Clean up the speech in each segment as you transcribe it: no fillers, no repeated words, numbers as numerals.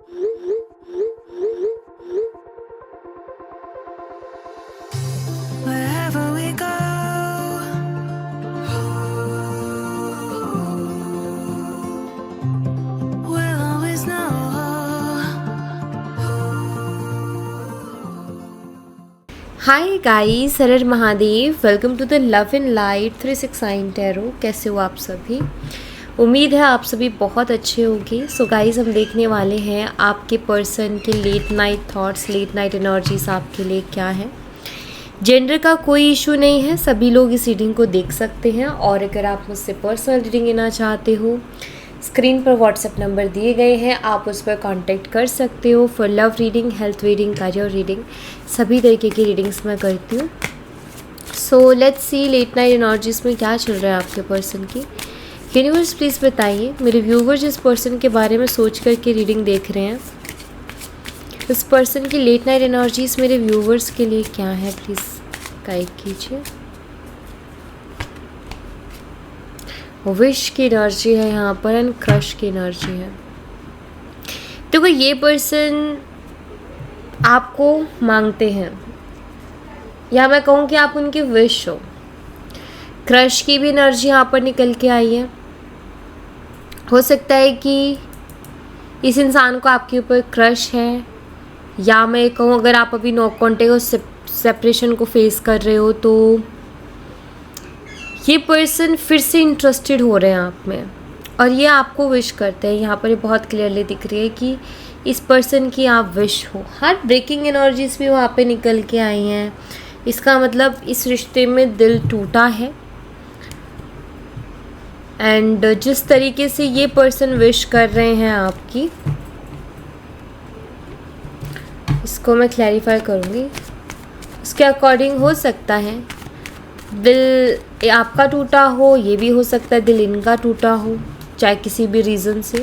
Wherever we go, we'll always know. Hi guys, हर हर Mahadev. Welcome to the love in light 369 tarot. कैसे हो आप सभी? उम्मीद है आप सभी बहुत अच्छे होंगे। सो गाइस, हम देखने वाले हैं आपके पर्सन के late night thoughts, late night energies आपके लिए क्या है। जेंडर का कोई इशू नहीं है, सभी लोग इस रीडिंग को देख सकते हैं। और अगर आप मुझसे पर्सनल रीडिंग लेना चाहते हो, स्क्रीन पर व्हाट्सएप नंबर दिए गए हैं, आप उस पर कांटेक्ट कर सकते हो for love reading, health reading, career reading, सभी तरीके की रीडिंग्स मैं करती हूँ। So let's see late night energies में क्या चल रहा है आपके पर्सन की। यूनिवर्स प्लीज़ बताइए, मेरे व्यूवर जिस पर्सन के बारे में सोच करके रीडिंग देख रहे हैं, इस पर्सन की लेट नाइट एनर्जीज मेरे व्यूवर्स के लिए क्या है, प्लीज़ गाइड कीजिए। विश की एनर्जी है यहाँ पर एंड क्रश की एनर्जी है। देखो, ये पर्सन आपको मांगते हैं, या मैं कहूँ कि आप उनकी विश हो। क्रश की भी एनर्जी यहाँ पर निकल के आई है। हो सकता है कि इस इंसान को आपके ऊपर क्रश है, या मैं कहूँ अगर आप अभी नो कॉन्टेक्ट और सेपरेशन को फेस कर रहे हो तो ये पर्सन फिर से इंटरेस्टेड हो रहे हैं आप में और ये आपको विश करते हैं। यहाँ पर ये बहुत क्लियरली दिख रही है कि इस पर्सन की आप विश हो। हार्ट ब्रेकिंग एनर्जीज भी वहाँ पे निकल के आई हैं। इसका मतलब इस रिश्ते में दिल टूटा है एंड जिस तरीके से ये पर्सन विश कर रहे हैं आपकी, इसको मैं क्लैरिफाई करूँगी। उसके अकॉर्डिंग हो सकता है दिल आपका टूटा हो, ये भी हो सकता है दिल इनका टूटा हो, चाहे किसी भी रीज़न से,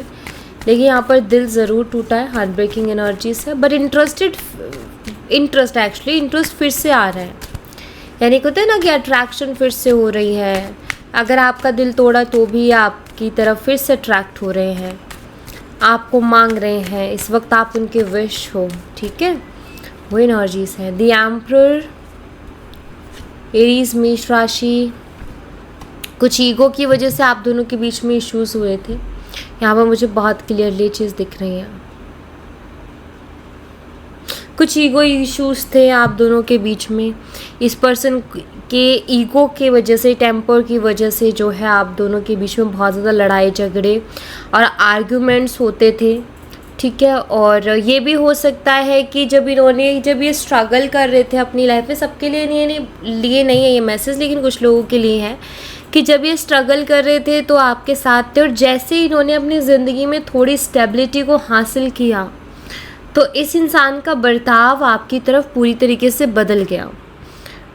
लेकिन यहाँ पर दिल ज़रूर टूटा है। हार्ट ब्रेकिंग एनर्जीज है, बट इंटरेस्ट फिर से आ रहा है। यानी कहते हैं ना कि अट्रैक्शन फिर से हो रही है। अगर आपका दिल तोड़ा तो भी आपकी तरफ फिर से अट्रैक्ट हो रहे हैं, आपको मांग रहे हैं। इस वक्त आप उनके विश हो, ठीक है। वो एनर्जीज हैं। द एम्परर, एरीज, मेष राशि। कुछ ईगो की वजह से आप दोनों के बीच में इश्यूज हुए थे। यहाँ पर मुझे बहुत क्लियरली चीज़ दिख रही है। कुछ ईगो इश्यूज थे आप दोनों के बीच में। इस पर्सन के ईगो के वजह से, टेम्पर की वजह से जो है आप दोनों के बीच में बहुत ज़्यादा लड़ाई झगड़े और आर्ग्यूमेंट्स होते थे, ठीक है। और ये भी हो सकता है कि जब ये स्ट्रगल कर रहे थे अपनी लाइफ में, सबके लिए नहीं है ये मैसेज, लेकिन कुछ लोगों के लिए है कि जब ये स्ट्रगल कर रहे थे तो आपके साथ थे, और जैसे ही इन्होंने अपनी ज़िंदगी में थोड़ी स्टेबिलिटी को हासिल किया तो इस इंसान का बर्ताव आपकी तरफ पूरी तरीके से बदल गया।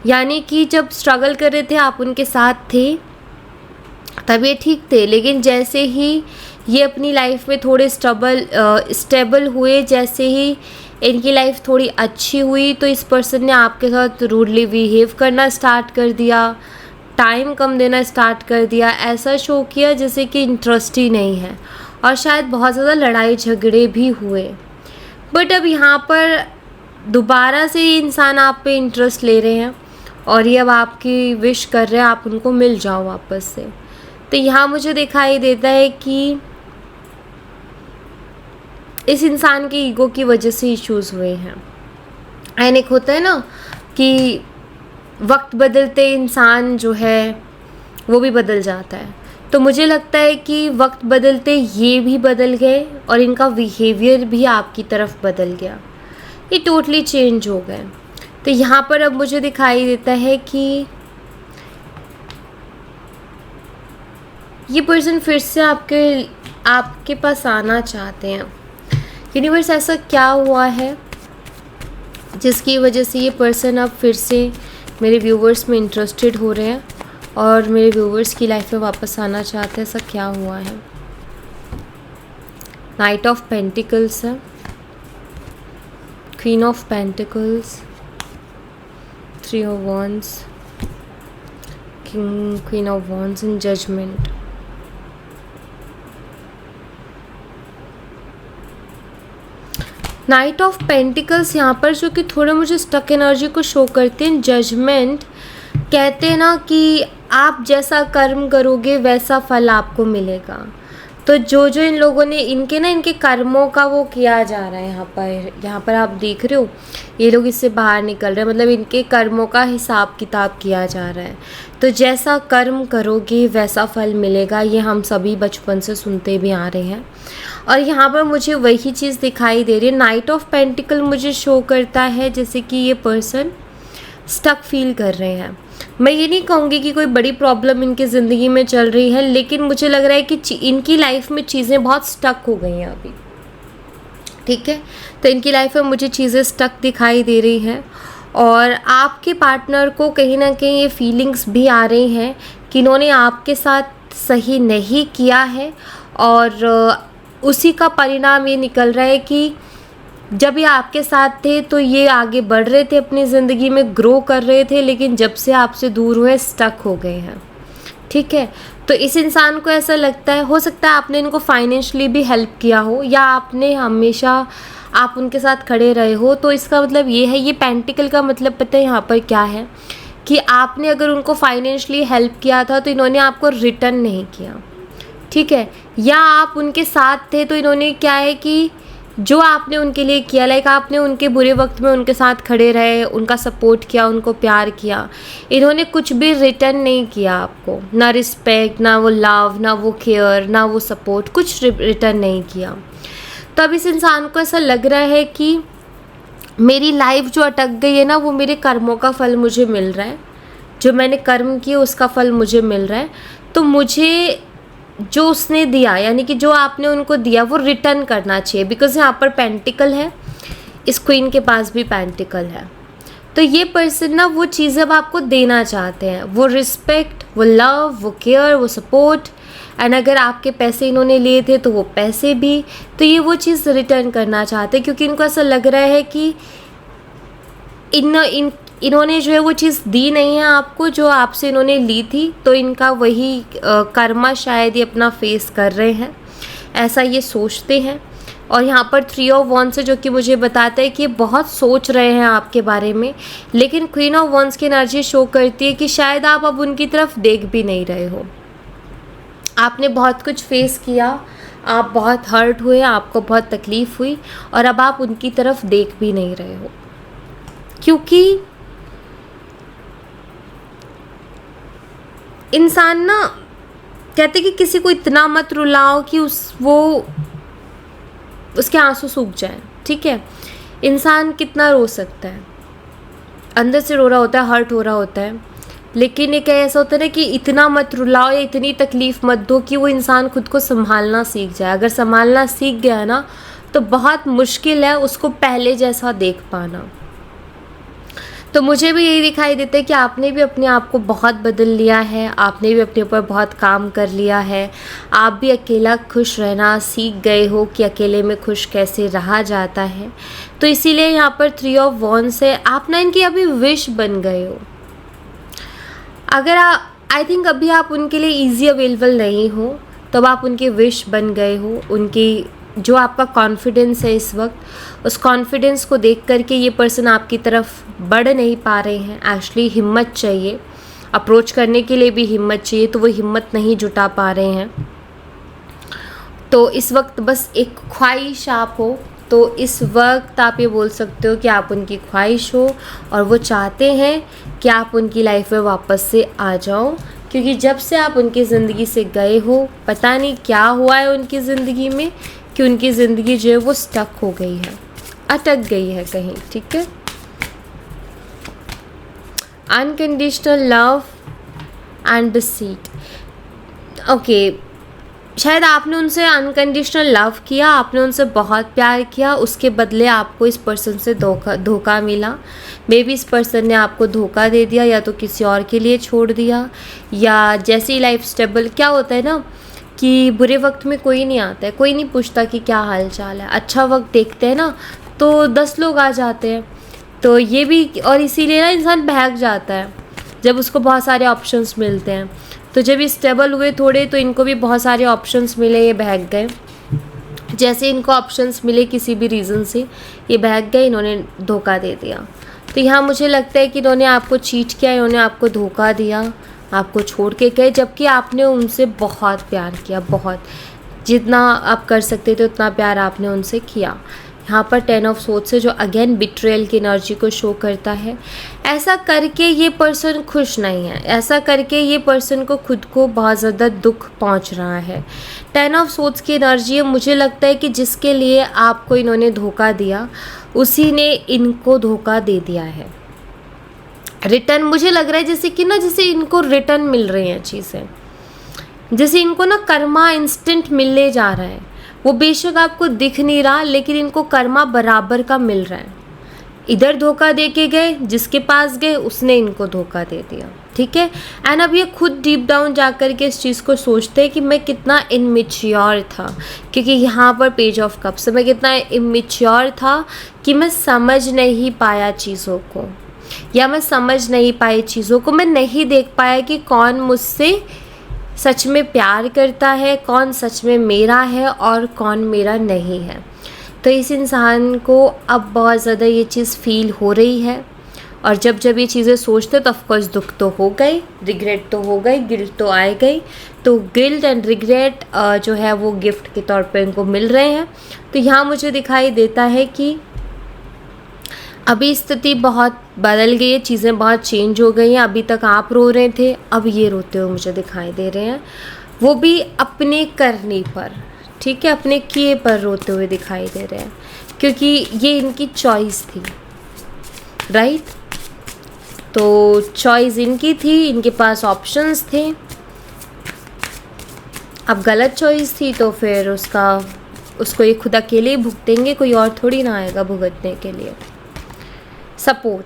यानी कि जब स्ट्रगल कर रहे थे आप उनके साथ थे, तब ये ठीक थे, लेकिन जैसे ही ये अपनी लाइफ में थोड़े स्टेबल हुए, जैसे ही इनकी लाइफ थोड़ी अच्छी हुई, तो इस पर्सन ने आपके साथ रूडली बिहेव करना स्टार्ट कर दिया, टाइम कम देना स्टार्ट कर दिया, ऐसा शो किया जैसे कि इंटरेस्ट ही नहीं है, और शायद बहुत ज़्यादा लड़ाई झगड़े भी हुए। बट अब यहाँ पर दोबारा से ये इंसान आप पे इंटरेस्ट ले रहे हैं और ये अब आपकी विश कर रहे हैं आप उनको मिल जाओ वापस से। तो यहाँ मुझे दिखाई देता है कि इस इंसान के ईगो की वजह से इश्यूज हुए हैं। एंड एक होता है ना कि वक्त बदलते इंसान जो है वो भी बदल जाता है। तो मुझे लगता है कि वक्त बदलते ये भी बदल गए और इनका बिहेवियर भी आपकी तरफ बदल गया, ये टोटली चेंज हो गए। तो यहाँ पर अब मुझे दिखाई देता है कि ये पर्सन फिर से आपके पास आना चाहते हैं। यूनिवर्स, ऐसा क्या हुआ है जिसकी वजह से ये पर्सन अब फिर से मेरे व्यूवर्स में इंटरेस्टेड हो रहे हैं और मेरे व्यूवर्स की लाइफ में वापस आना चाहते हैं? ऐसा क्या हुआ है? नाइट ऑफ पेंटिकल्स है, queen of pentacles, three of wands, queen of wands and judgement. Knight of pentacles यहाँ पर जो कि थोड़ा मुझे स्टक एनर्जी को शो करते हैं। जजमेंट कहते हैं ना कि आप जैसा कर्म करोगे वैसा फल आपको मिलेगा। तो जो जो इन लोगों ने इनके कर्मों का वो किया जा रहा है यहाँ पर आप देख रहे हो, ये लोग इससे बाहर निकल रहे हैं, मतलब इनके कर्मों का हिसाब किताब किया जा रहा है। तो जैसा कर्म करोगे वैसा फल मिलेगा, ये हम सभी बचपन से सुनते भी आ रहे हैं। और यहाँ पर मुझे वही चीज़ दिखाई दे रही है। नाइट ऑफ पेंटिकल मुझे शो करता है जैसे कि ये पर्सन स्टक फील कर रहे हैं। मैं ये नहीं कहूँगी कि कोई बड़ी प्रॉब्लम इनकी ज़िंदगी में चल रही है, लेकिन मुझे लग रहा है कि इनकी लाइफ में चीज़ें बहुत स्टक हो गई हैं अभी, ठीक है। तो इनकी लाइफ में मुझे चीज़ें स्टक दिखाई दे रही हैं। और आपके पार्टनर को कहीं ना कहीं ये फीलिंग्स भी आ रही हैं कि इन्होंने आपके साथ सही नहीं किया है, और उसी का परिणाम ये निकल रहा है कि जब ये आपके साथ थे तो ये आगे बढ़ रहे थे, अपनी ज़िंदगी में ग्रो कर रहे थे, लेकिन जब से आपसे दूर हुए स्टक हो गए हैं, ठीक है। तो इस इंसान को ऐसा लगता है, हो सकता है आपने इनको फाइनेंशियली भी हेल्प किया हो, या आपने हमेशा आप उनके साथ खड़े रहे हो। तो इसका मतलब ये है, ये पेंटिकल का मतलब पता है यहाँ पर क्या है, कि आपने अगर उनको फाइनेंशियली हेल्प किया था तो इन्होंने आपको रिटर्न नहीं किया, ठीक है। या आप उनके साथ थे तो इन्होंने क्या है कि जो आपने उनके लिए किया, लाइक आपने उनके बुरे वक्त में उनके साथ खड़े रहे, उनका सपोर्ट किया, उनको प्यार किया, इन्होंने कुछ भी रिटर्न नहीं किया आपको, ना रिस्पेक्ट, ना वो लव, ना वो केयर, ना वो सपोर्ट, कुछ रिटर्न नहीं किया। तो अब इस इंसान को ऐसा लग रहा है कि मेरी लाइफ जो अटक गई है ना, वो मेरे कर्मों का फल मुझे मिल रहा है, जो मैंने कर्म किए उसका फल मुझे मिल रहा है। तो मुझे जो उसने दिया, यानी कि जो आपने उनको दिया, वो रिटर्न करना चाहिए। बिकॉज यहाँ पर पेंटिकल है, इस क्वीन के पास भी पेंटिकल है। तो ये पर्सन ना वो चीज़ें अब आपको देना चाहते हैं, वो रिस्पेक्ट, वो लव, वो केयर, वो सपोर्ट। एंड अगर आपके पैसे इन्होंने लिए थे तो वो पैसे भी, तो ये वो चीज़ रिटर्न करना चाहते हैं, क्योंकि इनको ऐसा लग रहा है कि इन्होंने जो है वो चीज़ दी नहीं है आपको जो आपसे इन्होंने ली थी। तो इनका वही कर्मा शायद ये अपना फेस कर रहे हैं, ऐसा ये सोचते हैं। और यहाँ पर 3 ऑफ वॉन्ड्स है, जो कि मुझे बताता है कि ये बहुत सोच रहे हैं आपके बारे में, लेकिन क्वीन ऑफ वॉन्ड्स की एनर्जी शो करती है कि शायद आप अब उनकी तरफ देख भी नहीं रहे हो। आपने बहुत कुछ फेस किया, आप बहुत हर्ट हुए, आपको बहुत तकलीफ़ हुई, और अब आप उनकी तरफ देख भी नहीं रहे हो, क्योंकि इंसान ना कहते कि किसी को इतना मत रुलाओ कि उसके आंसू सूख जाए, ठीक है। इंसान कितना रो सकता है, अंदर से रो रहा होता है, हर्ट हो रहा होता है, लेकिन एक ऐसा होता है ना कि इतना मत रुलाओ या इतनी तकलीफ़ मत दो कि वो इंसान खुद को संभालना सीख जाए। अगर संभालना सीख गया ना तो बहुत मुश्किल है उसको पहले जैसा देख पाना। तो मुझे भी यही दिखाई देता है कि आपने भी अपने आप को बहुत बदल लिया है, आपने भी अपने ऊपर बहुत काम कर लिया है, आप भी अकेला खुश रहना सीख गए हो कि अकेले में खुश कैसे रहा जाता है। तो इसीलिए यहाँ पर 3 ऑफ वॉन्ड्स है, आप ना इनकी अभी विश बन गए हो। अगर आई थिंक अभी आप उनके लिए ईजी अवेलेबल नहीं हो, तब तो आप उनके विश बन गए हो। उनकी जो आपका कॉन्फिडेंस है इस वक्त, उस कॉन्फिडेंस को देख करके ये पर्सन आपकी तरफ बढ़ नहीं पा रहे हैं। एक्चुअली हिम्मत चाहिए, अप्रोच करने के लिए भी हिम्मत चाहिए, तो वो हिम्मत नहीं जुटा पा रहे हैं। तो इस वक्त बस एक ख्वाहिश आप हो, तो इस वक्त आप ये बोल सकते हो कि आप उनकी ख्वाहिश हो, और वो चाहते हैं कि आप उनकी लाइफ में वापस से आ जाओ, क्योंकि जब से आप उनकी ज़िंदगी से गए हो, पता नहीं क्या हुआ है उनकी ज़िंदगी में कि उनकी ज़िंदगी जो है वो स्टक हो गई है, अटक गई है कहीं, ठीक है। Unconditional love and deceit, okay, शायद आपने उनसे अनकंडीशनल लव किया, आपने उनसे बहुत प्यार किया, उसके बदले आपको इस पर्सन से धोखा मिला। मे बी इस पर्सन ने आपको धोखा दे दिया, या तो किसी और के लिए छोड़ दिया, या जैसे ही लाइफ स्टेबल, क्या होता है ना कि बुरे वक्त में कोई नहीं आता है, कोई नहीं पूछता कि क्या हाल चाल है। अच्छा वक्त देखते हैं ना तो 10 लोग आ जाते हैं। तो ये भी, और इसीलिए ना इंसान बहक जाता है जब उसको बहुत सारे ऑप्शंस मिलते हैं। तो जब ये स्टेबल हुए थोड़े, तो इनको भी बहुत सारे ऑप्शंस मिले, ये बहक गए। जैसे इनको ऑप्शंस मिले किसी भी रीज़न से ये भाग गए, इन्होंने धोखा दे दिया। तो यहाँ मुझे लगता है कि इन्होंने आपको चीट किया, इन्होंने आपको धोखा दिया, आपको छोड़ के गए, जबकि आपने उनसे बहुत प्यार किया, बहुत, जितना आप कर सकते थे उतना प्यार आपने उनसे किया। यहाँ पर 10 ऑफ सोर्ड्स से जो अगेन बिट्रेयल की एनर्जी को शो करता है। ऐसा करके ये पर्सन खुश नहीं है, ऐसा करके ये पर्सन को खुद को बहुत ज़्यादा दुख पहुँच रहा है। 10 ऑफ सोर्ड्स की एनर्जी है, मुझे लगता है कि जिसके लिए आपको इन्होंने धोखा दिया उसी ने इनको धोखा दे दिया है। रिटर्न मुझे लग रहा है जैसे कि ना, जैसे इनको रिटर्न मिल रही हैं चीज़ें, जैसे इनको ना कर्मा इंस्टेंट मिलने जा रहा है। वो बेशक आपको दिख नहीं रहा, लेकिन इनको कर्मा बराबर का मिल रहा है। इधर धोखा दे के गए, जिसके पास गए उसने इनको धोखा दे दिया, ठीक है। एंड अब ये खुद डीप डाउन जा कर के इस चीज़ को सोचते हैं कि मैं कितना इनमेच्योर था, क्योंकि यहाँ पर पेज ऑफ कप्स, मैं कितना इमेच्योर था कि मैं समझ नहीं पाया चीज़ों को, या मैं समझ नहीं पाई चीज़ों को, मैं नहीं देख पाया कि कौन मुझसे सच में प्यार करता है, कौन सच में मेरा है और कौन मेरा नहीं है। तो इस इंसान को अब बहुत ज़्यादा ये चीज़ फील हो रही है, और जब जब ये चीज़ें सोचते तो ऑफकोर्स दुख तो हो गई, रिग्रेट तो हो गई, गिल्ट तो आए गई। तो गिल्ट एंड रिग्रेट जो है वो गिफ्ट के तौर पे इनको मिल रहे हैं। तो यहाँ मुझे दिखाई देता है कि अभी स्थिति बहुत बदल गई है, चीज़ें बहुत चेंज हो गई हैं। अभी तक आप रो रहे थे, अब ये रोते हुए मुझे दिखाई दे रहे हैं, वो भी अपने करने पर, ठीक है, अपने किए पर रोते हुए दिखाई दे रहे हैं, क्योंकि ये इनकी चॉइस थी, राइट। तो चॉइस इनकी थी, इनके पास ऑप्शंस थे। अब गलत चॉइस थी तो फिर उसको ये खुद अकेले ही भुगतेंगे, कोई और थोड़ी ना आएगा भुगतने के लिए। सपोर्ट,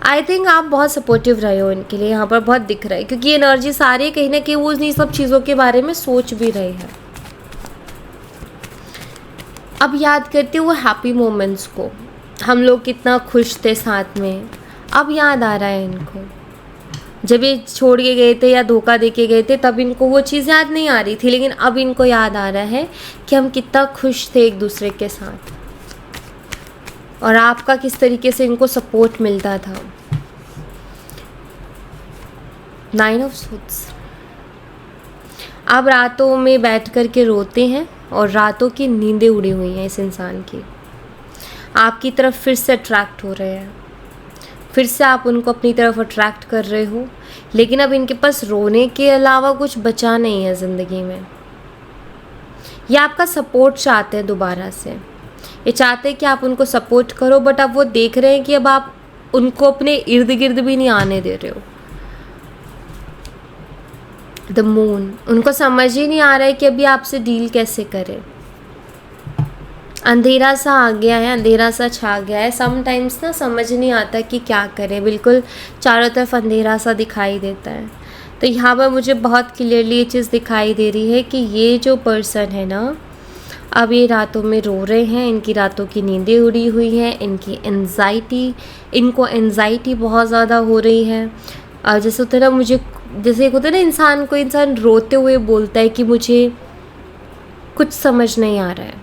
आई थिंक आप बहुत सपोर्टिव रहे हो इनके लिए, यहाँ पर बहुत दिख रहा है, क्योंकि ये एनर्जी सारी कहीं ना कहीं वो इन सब चीज़ों के बारे में सोच भी रहे हैं। अब याद करते हो वो हैप्पी मोमेंट्स को, हम लोग कितना खुश थे साथ में, अब याद आ रहा है इनको। जब ये छोड़ के गए थे या धोखा दे के गए थे तब इनको वो चीज़ याद नहीं आ रही थी, लेकिन अब इनको याद आ रहा है कि हम कितना खुश थे एक दूसरे के साथ, और आपका किस तरीके से इनको सपोर्ट मिलता था। 9 ऑफ सोर्ड्स, आप रातों में बैठ कर के रोते हैं और रातों की नींदें उड़ी हुई हैं इस इंसान की, आपकी तरफ फिर से अट्रैक्ट हो रहे हैं, फिर से आप उनको अपनी तरफ अट्रैक्ट कर रहे हो, लेकिन अब इनके पास रोने के अलावा कुछ बचा नहीं है ज़िंदगी में। ये आपका सपोर्ट चाहते हैं दोबारा से, ये चाहते हैं कि आप उनको सपोर्ट करो, बट अब वो देख रहे हैं कि अब आप उनको अपने इर्द गिर्द भी नहीं आने दे रहे हो। द मून, उनको समझ ही नहीं आ रहा है कि अभी आपसे डील कैसे करें। अंधेरा सा आ गया है, अंधेरा सा छा गया है। समटाइम्स ना समझ नहीं आता कि क्या करें, बिल्कुल चारों तरफ अंधेरा सा दिखाई देता है। तो यहाँ पर मुझे बहुत क्लियरली ये चीज़ दिखाई दे रही है कि ये जो पर्सन है ना, अब ये रातों में रो रहे हैं, इनकी रातों की नींदें उड़ी हुई हैं, इनको एंजाइटी बहुत ज़्यादा हो रही है। और जैसे होता है ना, जैसे होता है ना, इंसान रोते हुए बोलता है कि मुझे कुछ समझ नहीं आ रहा है,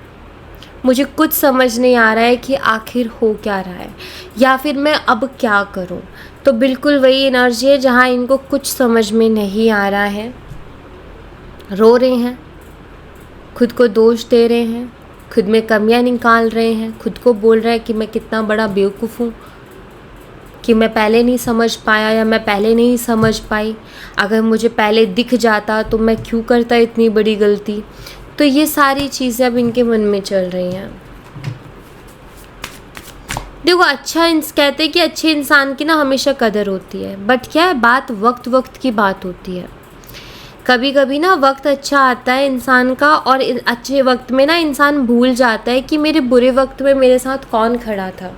मुझे कुछ समझ नहीं आ रहा है कि आखिर हो क्या रहा है, या फिर मैं अब क्या करूं। तो बिल्कुल वही एनर्जी है जहां इनको कुछ समझ में नहीं आ रहा है, रो रहे हैं, खुद को दोष दे रहे हैं, खुद में कमियां निकाल रहे हैं, खुद को बोल रहे हैं कि मैं कितना बड़ा बेवकूफ़ हूँ, कि मैं पहले नहीं समझ पाया या मैं पहले नहीं समझ पाई, अगर मुझे पहले दिख जाता तो मैं क्यों करता इतनी बड़ी गलती। तो ये सारी चीज़ें अब इनके मन में चल रही हैं। देखो, कहते हैं कि अच्छे इंसान की ना हमेशा कदर होती है, बट क्या है, बात वक्त की बात होती है। कभी कभी ना वक्त अच्छा आता है इंसान का, और अच्छे वक्त में ना इंसान भूल जाता है कि मेरे बुरे वक्त में मेरे साथ कौन खड़ा था।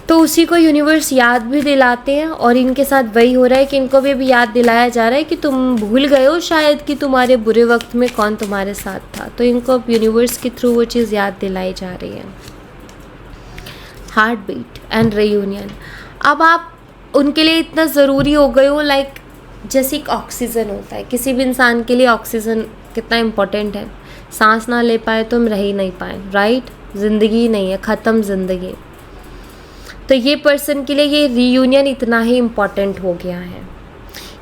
तो उसी को यूनिवर्स याद भी दिलाते हैं, और इनके साथ वही हो रहा है कि इनको भी याद दिलाया जा रहा है कि तुम भूल गए हो शायद कि तुम्हारे बुरे वक्त में कौन तुम्हारे साथ था। तो इनको अब यूनिवर्स के थ्रू वो चीज़ याद दिलाई जा रही है। हार्ट बीट एंड रियूनियन, अब आप उनके लिए इतना ज़रूरी हो गए हो, लाइक जैसे एक ऑक्सीजन होता है, किसी भी इंसान के लिए ऑक्सीजन कितना इम्पोर्टेंट है। सांस ना ले पाए तो हम रह ही नहीं पाए, राइट। ज़िंदगी नहीं है, ख़त्म ज़िंदगी। तो ये पर्सन के लिए ये रीयूनियन इतना ही इम्पोर्टेंट हो गया है।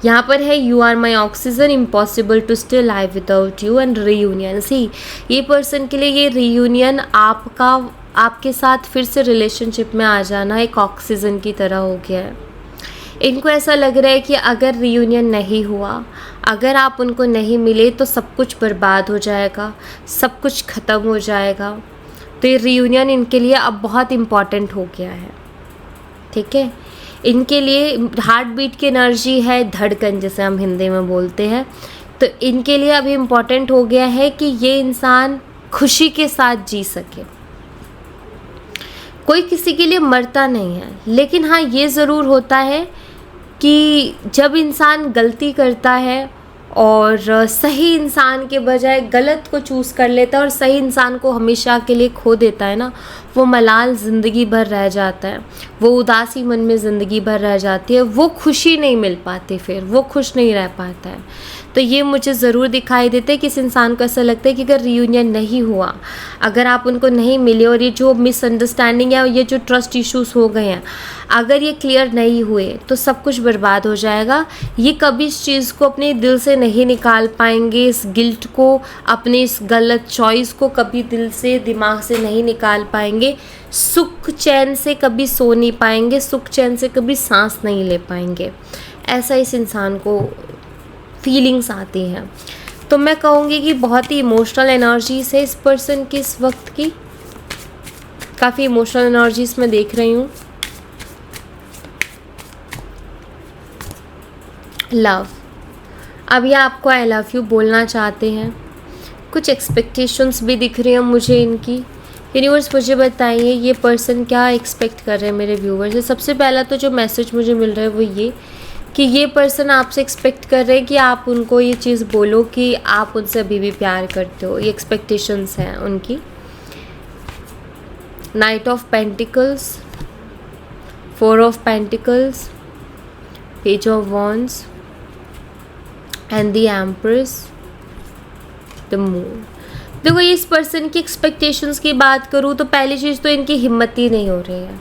यहाँ पर है you are my oxygen, impossible to stay live without you and reunion. See, ये पर्सन के लिए ये रीयूनियन आपके साथ फिर से रिलेशनशिप में आ जाना एक ऑक्सीजन की तरह हो गया है। इनको ऐसा लग रहा है कि अगर रीयूनियन नहीं हुआ, अगर आप उनको नहीं मिले तो सब कुछ बर्बाद हो जाएगा, सब कुछ ख़त्म हो जाएगा। तो ये रीयूनियन इनके लिए अब बहुत इम्पॉर्टेंट हो गया है, ठीक है। इनके लिए हार्ट बीट की एनर्जी है, धड़कन जिसे हम हिंदी में बोलते हैं। तो इनके लिए अभी इम्पॉर्टेंट हो गया है कि ये इंसान खुशी के साथ जी सके। कोई किसी के लिए मरता नहीं है, लेकिन हाँ ये ज़रूर होता है कि जब इंसान गलती करता है और सही इंसान के बजाय गलत को चूज़ कर लेता है और सही इंसान को हमेशा के लिए खो देता है ना, वो मलाल ज़िंदगी भर रह जाता है, वो उदासी मन में ज़िंदगी भर रह जाती है, वो खुशी नहीं मिल पाती, फिर वो खुश नहीं रह पाता है। तो ये मुझे ज़रूर दिखाई देता है कि इस इंसान को ऐसा लगता है कि अगर रीयूनियन नहीं हुआ, अगर आप उनको नहीं मिले और ये जो मिसअंडरस्टैंडिंग है, ये जो ट्रस्ट इश्यूज़ हो गए हैं, अगर ये क्लियर नहीं हुए तो सब कुछ बर्बाद हो जाएगा। ये कभी इस चीज़ को अपने दिल से नहीं निकाल पाएंगे, इस गिल्ट को, अपने इस गलत चॉइस को कभी दिल से, दिमाग से नहीं निकाल पाएंगे। सुख चैन से कभी सो नहीं पाएंगे, सुख चैन से कभी सांस नहीं ले पाएंगे। ऐसा इस इंसान को फीलिंग्स आती हैं। तो मैं कहूँगी कि बहुत ही इमोशनल एनर्जीज है इस पर्सन की इस वक्त की, काफ़ी इमोशनल एनर्जीज मैं देख रही हूँ। लव, अब ये आपको आई लव यू बोलना चाहते हैं। कुछ एक्सपेक्टेशंस भी दिख रही हैं मुझे इनकी। यूनिवर्स मुझे बताइए ये पर्सन क्या एक्सपेक्ट कर रहे हैं मेरे व्यूवर्स से। सबसे पहला तो जो मैसेज मुझे मिल रहा है वो ये कि ये पर्सन आपसे एक्सपेक्ट कर रहे हैं कि आप उनको ये चीज़ बोलो कि आप उनसे अभी भी प्यार करते हो। ये एक्सपेक्टेशंस हैं उनकी। Night of pentacles, 4 of pentacles, page of wands and the empress, the moon. देखो इस पर्सन की एक्सपेक्टेशंस की बात करूँ तो पहली चीज़ तो इनकी हिम्मत ही नहीं हो रही है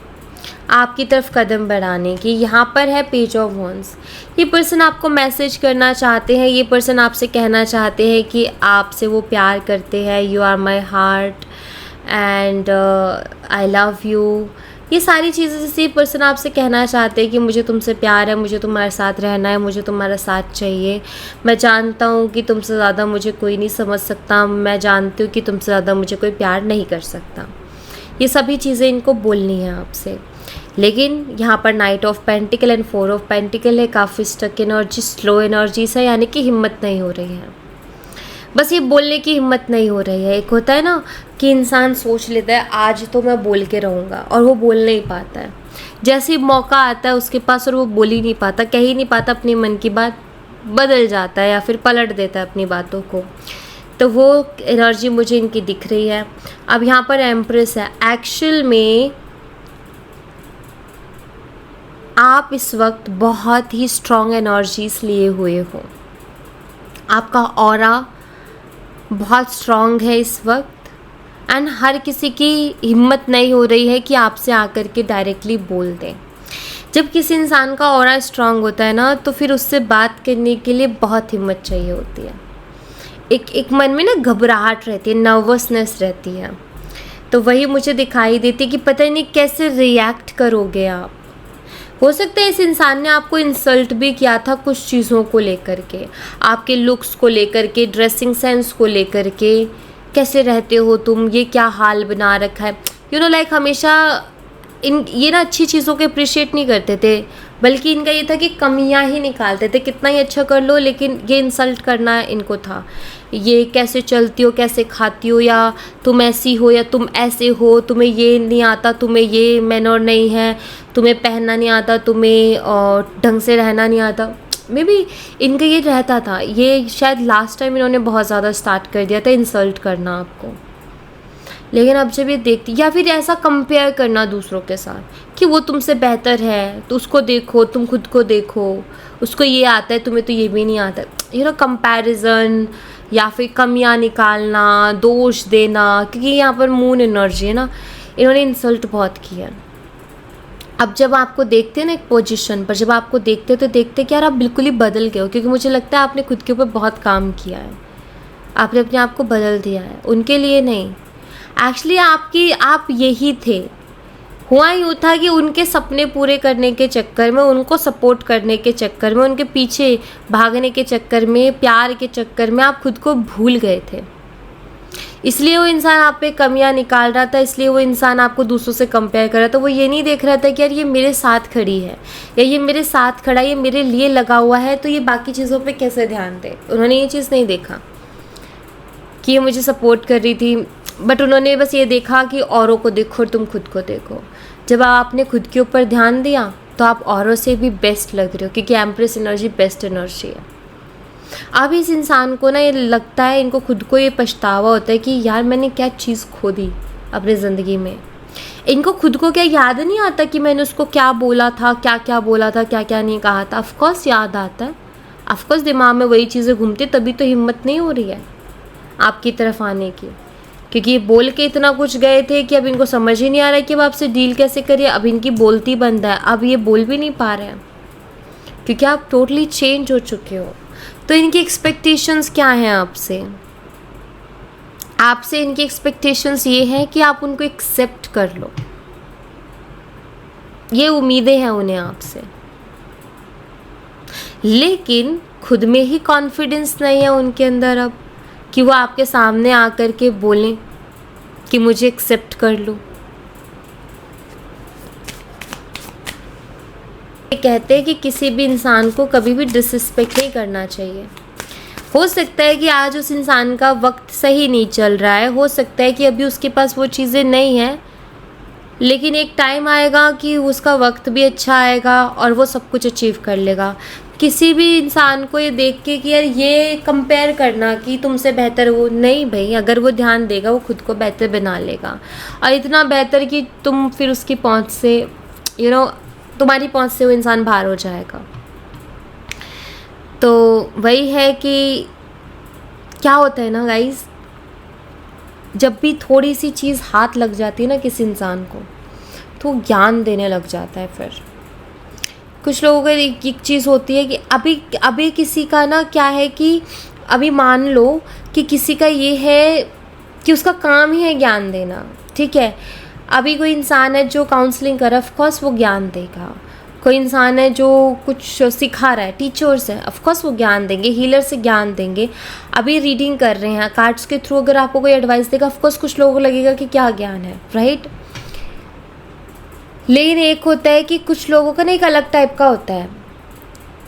आपकी तरफ कदम बढ़ाने की। यहाँ पर है पेज ऑफ वॉन्ड्स। ये पर्सन आपको मैसेज करना चाहते हैं, ये पर्सन आपसे कहना चाहते हैं कि आपसे वो प्यार करते हैं। You are my heart and I love you. ये सारी चीज़ें जैसे ये पर्सन आपसे कहना चाहते हैं कि मुझे तुमसे प्यार है, मुझे तुम्हारे साथ रहना है, मुझे तुम्हारा साथ चाहिए। मैं जानता हूँ कि तुमसे ज़्यादा मुझे कोई नहीं समझ सकता, मैं जानती हूँ कि तुमसे ज़्यादा मुझे कोई प्यार नहीं कर सकता। ये सभी चीज़ें इनको बोलनी है आपसे। लेकिन यहाँ पर night of pentacle and 4 of pentacle है, काफ़ी स्टक एनर्जी, स्लो एनर्जीज है, यानी कि हिम्मत नहीं हो रही है। बस ये बोलने की हिम्मत नहीं हो रही है। एक होता है ना कि इंसान सोच लेता है आज तो मैं बोल के रहूँगा और वो बोल नहीं पाता है। जैसे ही मौका आता है उसके पास और वो बोल ही नहीं पाता, कह ही नहीं पाता अपनी मन की बात, बदल जाता है या फिर पलट देता है अपनी बातों को। तो वो एनर्जी मुझे इनकी दिख रही है। अब यहाँ पर एम्प्रेस है। एक्चुअल में आप इस वक्त बहुत ही स्ट्रॉन्ग एनर्जीज लिए हुए हो, आपका ऑरा बहुत स्ट्रॉन्ग है इस वक्त एंड हर किसी की हिम्मत नहीं हो रही है कि आपसे आकर के डायरेक्टली बोल दें। जब किसी इंसान का ऑरा स्ट्रॉन्ग होता है ना तो फिर उससे बात करने के लिए बहुत हिम्मत चाहिए होती है। एक मन में ना घबराहट रहती है, नर्वसनेस रहती है। तो वही मुझे दिखाई देती है कि पता नहीं कैसे रिएक्ट करोगे आप। हो सकता है इस इंसान ने आपको इंसल्ट भी किया था कुछ चीज़ों को लेकर के, आपके लुक्स को लेकर के, ड्रेसिंग सेंस को लेकर के, कैसे रहते हो तुम, ये क्या हाल बना रखा है। यू नो लाइक हमेशा ये ना अच्छी चीज़ों को अप्रिशिएट नहीं करते थे, बल्कि इनका ये था कि कमियां ही निकालते थे। कितना ही अच्छा कर लो लेकिन ये इंसल्ट करना इनको था। ये कैसे चलती हो, कैसे खाती हो, या तुम ऐसी हो या तुम ऐसे हो, तुम्हें ये नहीं आता, तुम्हें ये मैनर नहीं है, तुम्हें पहनना नहीं आता, तुम्हें ढंग से रहना नहीं आता। मे बी इनका ये रहता था। ये शायद लास्ट टाइम इन्होंने बहुत ज़्यादा स्टार्ट कर दिया था इंसल्ट करना आपको। लेकिन अब जब ये देखती, या फिर ऐसा कंपेयर करना दूसरों के साथ कि वो तुमसे बेहतर है तो उसको देखो, तुम खुद को देखो, उसको ये आता है तुम्हें तो ये भी नहीं आता, कंपैरिजन, या फिर कमियां निकालना, दोष देना, क्योंकि यहाँ पर मून एनर्जी है ना, इन्होंने इंसल्ट बहुत किया। अब जब आपको देखते हैं ना एक पोजीशन पर, जब आपको देखते तो देखते कि यार आप बिल्कुल ही बदल गए हो, क्योंकि मुझे लगता है आपने खुद के ऊपर बहुत काम किया है, आपने अपने आप को बदल दिया है, उनके लिए नहीं। एक्चुअली आप यही थे। हुआ यूँ था कि उनके सपने पूरे करने के चक्कर में, उनको सपोर्ट करने के चक्कर में, उनके पीछे भागने के चक्कर में, प्यार के चक्कर में आप खुद को भूल गए थे। इसलिए वो इंसान आप पे कमियां निकाल रहा था, इसलिए वो इंसान आपको दूसरों से कंपेयर कर रहा था। वो ये नहीं देख रहा था कि यार ये मेरे साथ खड़ी है, या ये मेरे साथ खड़ा है, ये मेरे लिए लगा हुआ है, तो ये बाकी चीज़ों पे कैसे ध्यान दे। उन्होंने ये चीज़ नहीं देखा कि ये मुझे सपोर्ट कर रही थी, बट उन्होंने बस ये देखा कि औरों को देखो और तुम खुद को देखो। जब आपने खुद के ऊपर ध्यान दिया तो आप औरों से भी बेस्ट लग रहे हो, क्योंकि एम्प्रेस एनर्जी बेस्ट एनर्जी है। अब इस इंसान को ना ये लगता है, इनको खुद को ये पछतावा होता है कि यार मैंने क्या चीज़ खो दी अपनी ज़िंदगी में। इनको खुद को क्या याद नहीं आता कि मैंने उसको क्या बोला था, क्या क्या बोला था, क्या क्या नहीं कहा था। ऑफकोर्स याद आता है, ऑफकोर्स दिमाग में वही चीज़ें घूमती, तभी तो हिम्मत नहीं हो रही है आपकी तरफ आने की, क्योंकि ये बोल के इतना कुछ गए थे कि अब इनको समझ ही नहीं आ रहा है कि अब आपसे डील कैसे करिए। अब इनकी बोलती बंद है, अब ये बोल भी नहीं पा रहे हैं, क्योंकि आप टोटली चेंज हो चुके हो। तो इनकी एक्सपेक्टेशंस क्या हैं आपसे? आपसे इनकी एक्सपेक्टेशंस ये है कि आप उनको एक्सेप्ट कर लो, ये उम्मीदें हैं उन्हें आपसे। लेकिन खुद में ही कॉन्फिडेंस नहीं है उनके अंदर अब, कि वो आपके सामने आकर के बोलें कि मुझे एक्सेप्ट कर लो। कहते हैं कि किसी भी इंसान को कभी भी डिसरिस्पेक्ट नहीं करना चाहिए। हो सकता है कि आज उस इंसान का वक्त सही नहीं चल रहा है, हो सकता है कि अभी उसके पास वो चीज़ें नहीं हैं, लेकिन एक टाइम आएगा कि उसका वक्त भी अच्छा आएगा और वो सब कुछ अचीव कर लेगा। किसी भी इंसान को ये देख के कि यार ये कंपेयर करना कि तुमसे बेहतर वो नहीं, भाई अगर वो ध्यान देगा वो खुद को बेहतर बना लेगा, और इतना बेहतर कि तुम फिर उसकी पहुंच से तुम्हारी पहुंच से वो इंसान बाहर हो जाएगा। तो वही है कि क्या होता है ना गाइस, जब भी थोड़ी सी चीज़ हाथ लग जाती है ना किसी इंसान को, तो ज्ञान देने लग जाता है। फिर कुछ लोगों का एक चीज़ होती है कि अभी किसी का ना क्या है कि अभी मान लो कि किसी का ये है कि उसका काम ही है ज्ञान देना, ठीक है। अभी कोई इंसान है जो काउंसलिंग कर रहा है, ऑफकोर्स वो ज्ञान देगा। कोई इंसान है जो कुछ सिखा रहा है, टीचर्स हैं, ऑफकोर्स वो ज्ञान देंगे, हीलर से ज्ञान देंगे। अभी रीडिंग कर रहे हैं, कार्ड्स के थ्रू अगर आपको कोई एडवाइस देगा, ऑफकोर्स कुछ लोगों को लगेगा कि क्या ज्ञान है, राइट। लेकिन एक होता है कि कुछ लोगों का ना एक अलग टाइप का होता है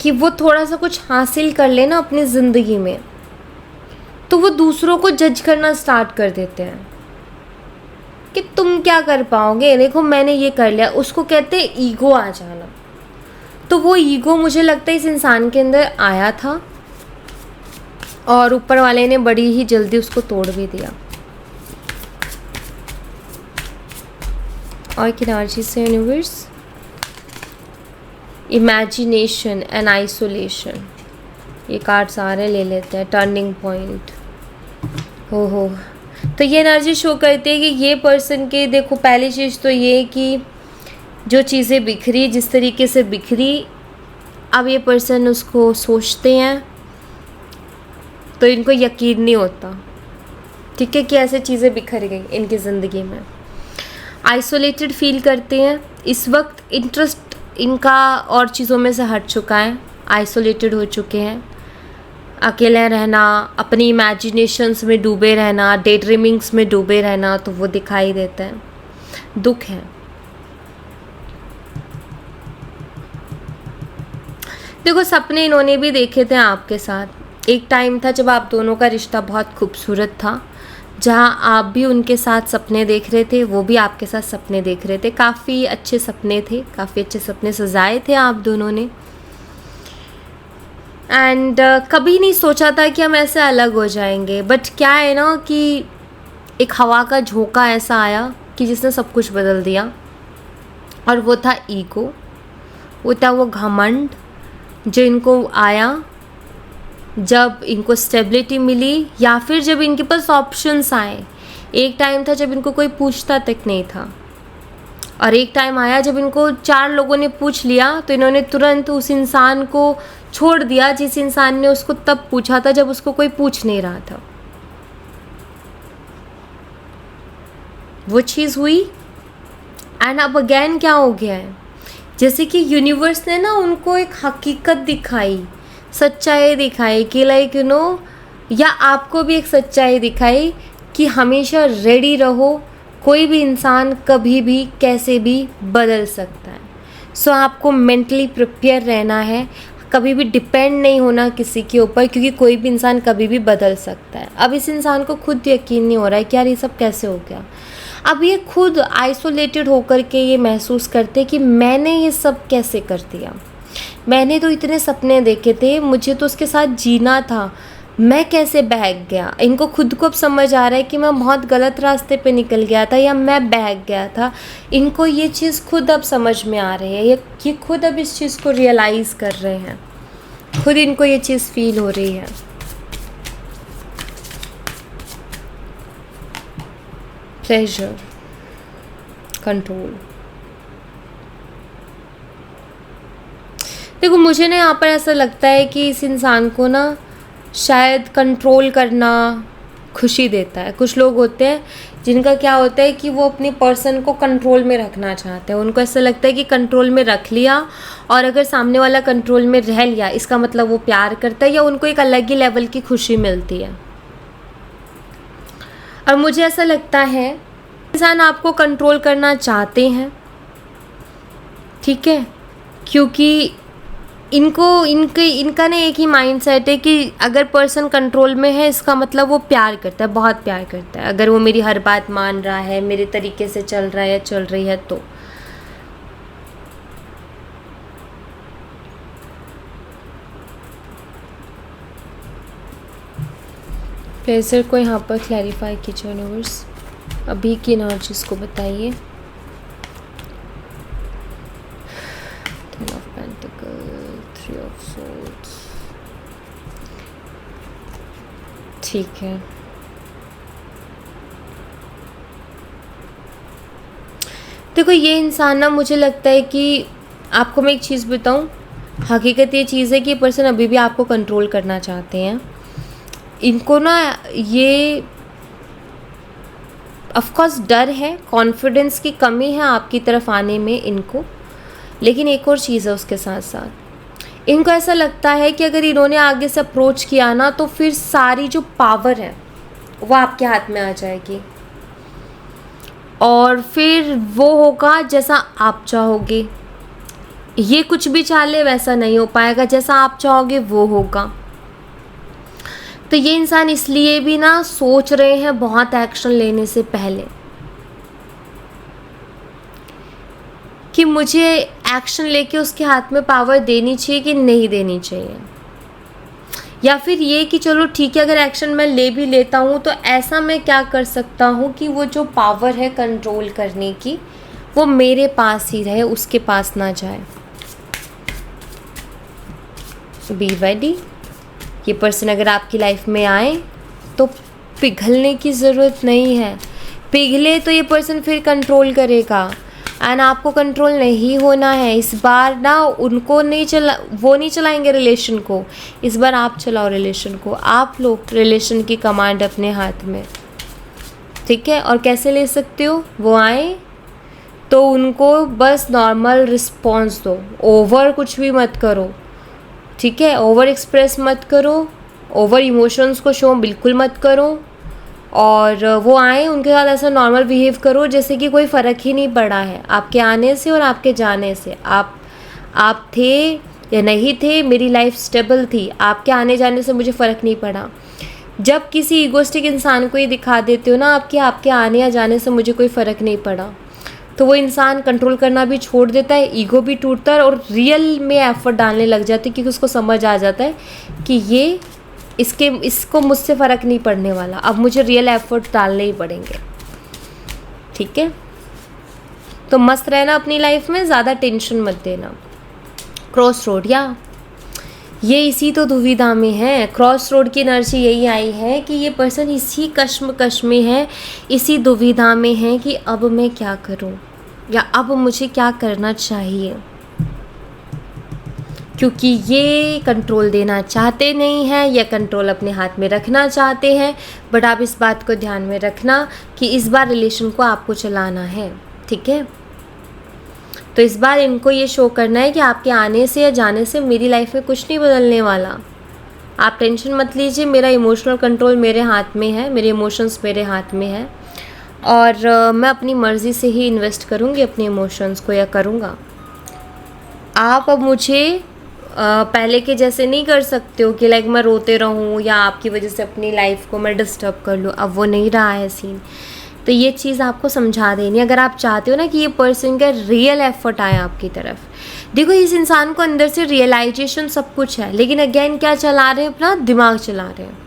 कि वो थोड़ा सा कुछ हासिल कर ले ना अपनी ज़िंदगी में, तो वो दूसरों को जज करना स्टार्ट कर देते हैं कि तुम क्या कर पाओगे, देखो मैंने ये कर लिया। उसको कहते हैं ईगो आ जाना। तो वो ईगो मुझे लगता है इस इंसान के अंदर आया था और ऊपर वाले ने बड़ी ही जल्दी उसको तोड़ भी दिया। और एनर्जी से यूनिवर्स, इमेजिनेशन एंड आइसोलेशन, ये कार्ड्स आ रहे, ले लेते हैं। टर्निंग पॉइंट, हो तो ये एनर्जी शो करती है कि ये पर्सन के, देखो पहली चीज़ तो ये कि जो चीज़ें बिखरी, जिस तरीके से बिखरी, अब ये पर्सन उसको सोचते हैं तो इनको यकीन नहीं होता, ठीक है, कि ऐसे चीज़ें बिखर गई इनकी ज़िंदगी में। आइसोलेटेड फील करते हैं इस वक्त, इंटरेस्ट इनका और चीज़ों में से हट चुका है, आइसोलेटेड हो चुके हैं। अकेले रहना, अपनी इमेजिनेशंस में डूबे रहना, डे ड्रीमिंग्स में डूबे रहना, तो वो दिखाई देता है। दुख है। देखो सपने इन्होंने भी देखे थे आपके साथ। एक टाइम था जब आप दोनों का रिश्ता बहुत खूबसूरत था, जहां आप भी उनके साथ सपने देख रहे थे, वो भी आपके साथ सपने देख रहे थे। काफ़ी अच्छे सपने थे, काफ़ी अच्छे सपने सजाए थे आप दोनों ने। एंड कभी नहीं सोचा था कि हम ऐसे अलग हो जाएंगे, बट क्या है ना कि एक हवा का झोंका ऐसा आया कि जिसने सब कुछ बदल दिया, और वो था ईगो, वो था वो घमंड जो इनको आया जब इनको स्टेबिलिटी मिली, या फिर जब इनके पास ऑप्शंस आए। एक टाइम था जब इनको कोई पूछता तक नहीं था, और एक टाइम आया जब इनको 4 लोगों ने पूछ लिया तो इन्होंने तुरंत उस इंसान को छोड़ दिया जिस इंसान ने उसको तब पूछा था जब उसको कोई पूछ नहीं रहा था। वो चीज़ हुई, एंड अब अगेन क्या हो गया है, जैसे कि यूनिवर्स ने ना उनको एक हकीकत दिखाई, सच्चाई दिखाई कि लाइक यू नो, या आपको भी एक सच्चाई दिखाई कि हमेशा रेडी रहो, कोई भी इंसान कभी भी कैसे भी बदल सकता है। सो आपको मेंटली प्रिपेयर रहना है, कभी भी डिपेंड नहीं होना किसी के ऊपर, क्योंकि कोई भी इंसान कभी भी बदल सकता है। अब इस इंसान को खुद यकीन नहीं हो रहा है कि यार ये सब कैसे हो गया। अब ये खुद आइसोलेटेड होकर के ये महसूस करते कि मैंने ये सब कैसे कर दिया, मैंने तो इतने सपने देखे थे, मुझे तो उसके साथ जीना था, मैं कैसे बहक गया। इनको खुद को अब समझ आ रहा है कि मैं बहुत गलत रास्ते पे निकल गया था या मैं बहक गया था। इनको ये चीज़ खुद अब समझ में आ रही है, ये खुद अब इस चीज़ को रियलाइज़ कर रहे हैं, खुद इनको ये चीज़ फील हो रही है। Pressure, control. देखो मुझे ना यहाँ पर ऐसा लगता है कि इस इंसान को ना शायद कंट्रोल करना खुशी देता है। कुछ लोग होते हैं जिनका क्या होता है कि वो अपनी पर्सन को कंट्रोल में रखना चाहते हैं। उनको ऐसा लगता है कि कंट्रोल में रख लिया, और अगर सामने वाला कंट्रोल में रह लिया इसका मतलब वो प्यार करता है, या उनको एक अलग ही लेवल की खुशी मिलती है। और मुझे ऐसा लगता है इंसान आपको कंट्रोल करना चाहते हैं, ठीक है, क्योंकि इनका ना एक ही माइंडसेट है कि अगर पर्सन कंट्रोल में है इसका मतलब वो प्यार करता है, बहुत प्यार करता है। अगर वो मेरी हर बात मान रहा है, मेरे तरीके से चल रहा है या चल रही है तो। प्लेजर को यहाँ पर क्लैरिफाई कीजिए यूनिवर्स, अभी की एनर्जीज को बताइए। Ten of Pentacles, Three of Swords, ठीक है। देखो ये इंसान ना, मुझे लगता है कि आपको मैं एक चीज़ बताऊं, हकीकत ये चीज़ है कि ये पर्सन अभी भी आपको कंट्रोल करना चाहते हैं। इनको ना ये ऑफकोर्स डर है, कॉन्फिडेंस की कमी है आपकी तरफ आने में इनको, लेकिन एक और चीज़ है उसके साथ साथ, इनको ऐसा लगता है कि अगर इन्होंने आगे से अप्रोच किया ना तो फिर सारी जो पावर है वो आपके हाथ में आ जाएगी, और फिर वो होगा जैसा आप चाहोगे। ये कुछ भी चाह ले वैसा नहीं हो पाएगा, जैसा आप चाहोगे वो होगा। तो ये इंसान इसलिए भी ना सोच रहे हैं बहुत एक्शन लेने से पहले कि मुझे एक्शन लेके उसके हाथ में पावर देनी चाहिए कि नहीं देनी चाहिए, या फिर ये कि चलो ठीक है अगर एक्शन मैं ले भी लेता हूँ तो ऐसा मैं क्या कर सकता हूँ कि वो जो पावर है कंट्रोल करने की वो मेरे पास ही रहे, उसके पास ना जाए। Be ready. ये पर्सन अगर आपकी लाइफ में आए तो पिघलने की ज़रूरत नहीं है, पिघले तो ये पर्सन फिर कंट्रोल करेगा, एंड आपको कंट्रोल नहीं होना है इस बार ना। उनको नहीं वो नहीं चलाएंगे रिलेशन को, इस बार आप चलाओ रिलेशन को, आप लो रिलेशन की कमांड अपने हाथ में, ठीक है। और कैसे ले सकते हो, वो आए तो उनको बस नॉर्मल रिस्पॉन्स दो, ओवर कुछ भी मत करो, ठीक है। ओवर एक्सप्रेस मत करो, ओवर इमोशंस को शो बिल्कुल मत करो, और वो आए उनके साथ ऐसा नॉर्मल बिहेव करो जैसे कि कोई फ़र्क ही नहीं पड़ा है आपके आने से और आपके जाने से। आप थे या नहीं थे, मेरी लाइफ स्टेबल थी, आपके आने जाने से मुझे फ़र्क नहीं पड़ा। जब किसी ईगोस्टिक इंसान को ये दिखा देते हो ना आपके आने या जाने से मुझे कोई फ़र्क नहीं पड़ा, तो वो इंसान कंट्रोल करना भी छोड़ देता है, ईगो भी टूटता है और रियल में एफर्ट डालने लग जाते हैं, क्योंकि उसको समझ आ जाता है कि ये इसको मुझसे फ़र्क नहीं पड़ने वाला, अब मुझे रियल एफर्ट डालने ही पड़ेंगे। ठीक है, तो मस्त रहना अपनी लाइफ में, ज़्यादा टेंशन मत देना। क्रॉस रोड, या ये इसी तो दुविधा में है। क्रॉस रोड की एनर्जी यही आई है कि ये पर्सन इसी कश्मकश में है, इसी दुविधा में है कि अब मैं क्या करूं या अब मुझे क्या करना चाहिए, क्योंकि ये कंट्रोल देना चाहते नहीं हैं या कंट्रोल अपने हाथ में रखना चाहते हैं। बट आप इस बात को ध्यान में रखना कि इस बार रिलेशन को आपको चलाना है। ठीक है, तो इस बार इनको ये शो करना है कि आपके आने से या जाने से मेरी लाइफ में कुछ नहीं बदलने वाला। आप टेंशन मत लीजिए, मेरा इमोशनल कंट्रोल मेरे हाथ में है, मेरे इमोशंस मेरे हाथ में है और मैं अपनी मर्ज़ी से ही इन्वेस्ट करूँगी अपने इमोशंस को, या करूँगा। आप अब मुझे पहले के जैसे नहीं कर सकते हो कि लाइक मैं रोते रहूँ या आपकी वजह से अपनी लाइफ को मैं डिस्टर्ब कर लूँ। अब वो नहीं रहा है सीन, तो ये चीज़ आपको समझा देनी। अगर आप चाहते हो ना कि ये पर्सन का रियल एफर्ट आए आपकी तरफ, देखो इस इंसान को अंदर से रियलाइजेशन सब कुछ है, लेकिन अगेन क्या चला रहे हैं, अपना दिमाग चला रहे हैं।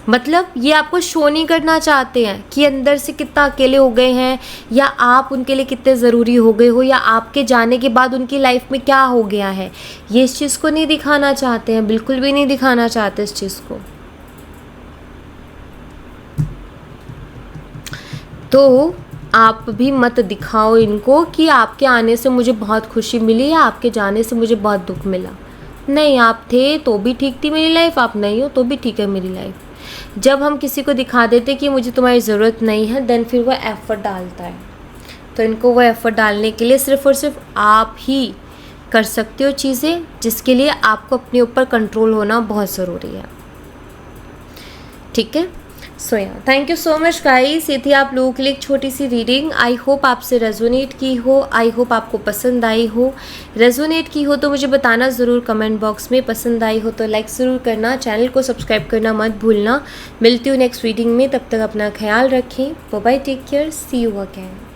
मतलब ये आपको शो नहीं करना चाहते हैं कि अंदर से कितना अकेले हो गए हैं या आप उनके लिए कितने ज़रूरी हो गए हो या आपके जाने के बाद उनकी लाइफ में क्या हो गया है, ये इस चीज़ को नहीं दिखाना चाहते हैं, बिल्कुल भी नहीं दिखाना चाहते इस चीज़ को। तो आप भी मत दिखाओ इनको कि आपके आने से मुझे बहुत खुशी मिली या आपके जाने से मुझे बहुत दुख मिला। नहीं, आप थे तो भी ठीक थी मेरी लाइफ, आप नहीं हो तो भी ठीक है मेरी लाइफ। जब हम किसी को दिखा देते कि मुझे तुम्हारी ज़रूरत नहीं है, देन फिर वो एफ़र्ट डालता है। तो इनको वो एफ़र्ट डालने के लिए सिर्फ़ और सिर्फ आप ही कर सकते हो चीज़ें, जिसके लिए आपको अपने ऊपर कंट्रोल होना बहुत ज़रूरी है। ठीक है, सो या thank you so much guys. ये थी आप लोगों के लिए एक छोटी सी रीडिंग। आई होप आपसे रेजोनेट की हो, आई होप आपको पसंद आई हो। रेजोनेट की हो तो मुझे बताना ज़रूर कमेंट बॉक्स में, पसंद आई हो तो लाइक ज़रूर करना, चैनल को सब्सक्राइब करना मत भूलना। मिलती हूँ नेक्स्ट रीडिंग में, तब तक अपना ख्याल रखें। Bye bye, take care, see you again.